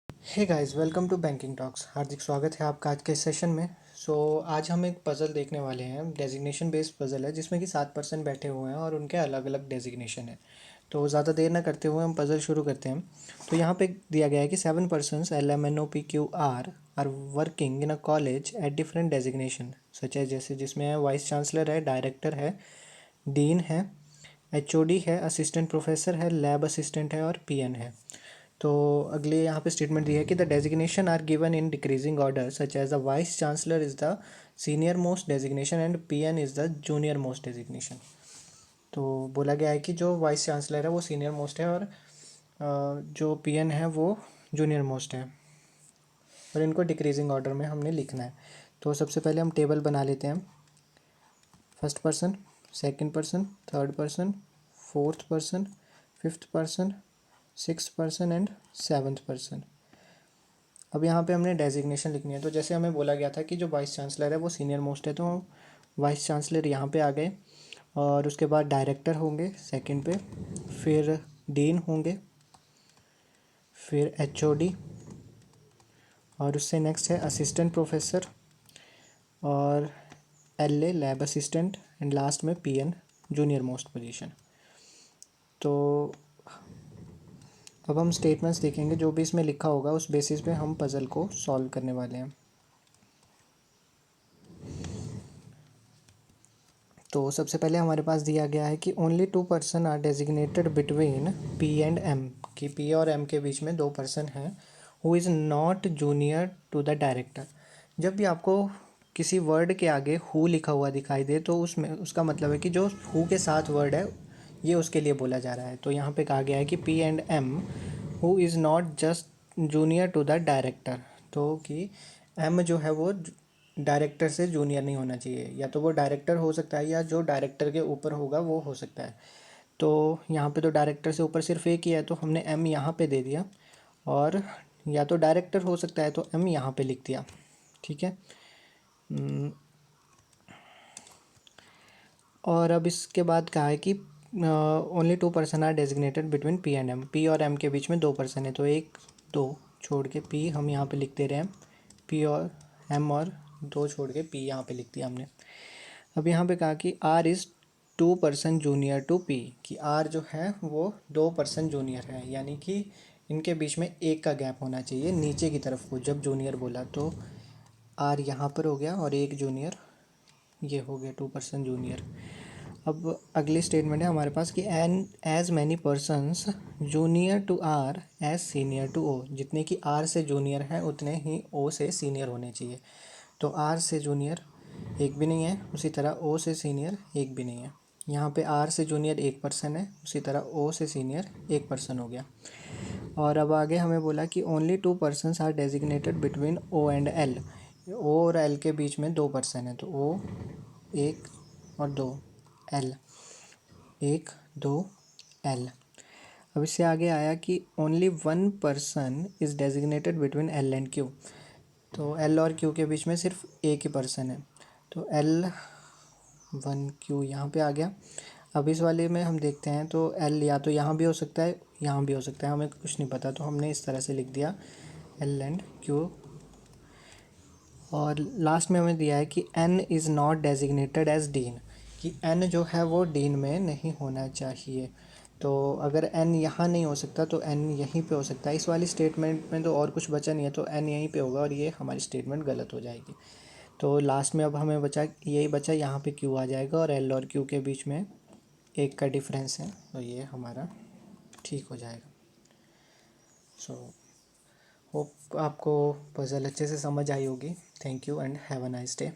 Hey guys, welcome to banking talks. हार्दिक स्वागत है आपका आज के सेशन में। आज हम एक पज़ल देखने वाले हैं। डेजिग्नेशन बेस्ड पज़ल है जिसमें कि 7 पर्सन बैठे हुए हैं और उनके अलग अलग डेजिग्नेशन है। तो ज़्यादा देर ना करते हुए हम पज़ल शुरू करते हैं। तो यहाँ पे दिया गया है कि 7 persons LMNOPQR are working in a college at different designation such है, जैसे जिसमें वाइस चांसलर है, डायरेक्टर है, डीन है, HOD है, असिस्टेंट प्रोफेसर है, लैब असिस्टेंट है और PN है। तो अगले यहाँ पे स्टेटमेंट दी है कि the designation are given in decreasing order such as the vice chancellor is the senior most designation and PN is the junior most designation. तो बोला गया है कि जो वाइस चांसलर है वो सीनियर मोस्ट है और जो PN है वो जूनियर मोस्ट है, और इनको डिक्रीजिंग ऑर्डर में हमने लिखना है। तो सबसे पहले हम टेबल बना लेते हैं। First person, second person, third person, fourth person, fifth person, six person and seventh person. अब यहाँ पे हमने डेजिग्नेशन लिखनी है। तो जैसे हमें बोला गया था कि जो वाइस चांसलर है वो सीनियर मोस्ट है, तो वाइस चांसलर यहाँ पे आ गए। और उसके बाद डायरेक्टर होंगे सेकंड पे, फिर डीन होंगे, फिर HOD, और उससे नेक्स्ट है असिस्टेंट प्रोफेसर, और LA lab assistant, and last में PN जूनियर मोस्ट पोजीशन। तो अब हम स्टेटमेंट्स देखेंगे, जो भी इसमें लिखा होगा उस बेसिस पे हम पज़ल को सॉल्व करने वाले हैं। तो सबसे पहले हमारे पास दिया गया है कि only 2 person are designated between P&M, कि P और M के बीच में 2 पर्सन हैं, who is not junior to the director. जब भी आपको किसी वर्ड के आगे हु लिखा हुआ दिखाई दे तो उसमें उसका मतलब है कि जो हु के साथ वर्ड है ये उसके लिए बोला जा रहा है। तो यहाँ पे कहा गया है कि P&M who is not just junior to the director. तो कि M जो है वो डायरेक्टर से जूनियर नहीं होना चाहिए, या तो वो डायरेक्टर हो सकता है या जो डायरेक्टर के ऊपर होगा वो हो सकता है। तो यहाँ पे तो डायरेक्टर से ऊपर सिर्फ एक ही है, तो हमने M यहाँ पे दे दिया, और या तो डायरेक्टर हो सकता है तो M यहाँ पे लिख दिया। ठीक है। और अब इसके बाद कहा है कि only 2 person are designated between P&M। P और M के बीच में 2 पर्सन है, तो एक दो छोड़ के P हम यहाँ पे लिख दे रहे हैं, P और M, और दो छोड़ के P यहाँ पे लिख दिया हमने। अब यहाँ पे कहा कि R is 2 person junior to P, कि R जो है वो 2 पर्सन जूनियर है, यानी कि इनके बीच में एक का गैप होना चाहिए नीचे की तरफ को। जब जूनियर बोला तो R यहाँ पर हो गया और एक जूनियर ये हो गया, 2 पर्सन जूनियर। अब अगली स्टेटमेंट है हमारे पास कि N as many persons junior to R as senior to O, जितने कि आर से जूनियर हैं उतने ही ओ से सीनियर होने चाहिए। तो आर से जूनियर एक भी नहीं है, उसी तरह ओ से सीनियर एक भी नहीं है। यहाँ पे आर से जूनियर 1 पर्सन है, उसी तरह ओ से सीनियर 1 पर्सन हो गया। और अब आगे हमें बोला कि only 2 persons are designated between O and L. O और एल के बीच में 2 पर्सन है, तो ओ एक और दो, एल एक दो, एल। अब इससे आगे आया कि only 1 person is designated between L and Q. तो एल और क्यू के बीच में सिर्फ एक ही पर्सन है, तो L1Q यहाँ पे आ गया। अब इस वाले में हम देखते हैं तो L या तो यहाँ भी हो सकता है यहाँ भी हो सकता है, हमें कुछ नहीं पता, तो हमने इस तरह से लिख दिया L एंड Q। और लास्ट में हमें दिया है कि N is not designated as dean, कि N जो है वो डीन में नहीं होना चाहिए। तो अगर N यहाँ नहीं हो सकता तो N यहीं पे हो सकता है। इस वाली स्टेटमेंट में तो और कुछ बचा नहीं है, तो N यहीं पे होगा और ये हमारी स्टेटमेंट गलत हो जाएगी। तो लास्ट में अब हमें बचा यही बचा, यहाँ पे Q आ जाएगा और L और Q के बीच में एक का डिफरेंस है, तो ये हमारा ठीक हो जाएगा। सो होप आपको पज़ल अच्छे से समझ आई होगी। Thank you and have a nice day.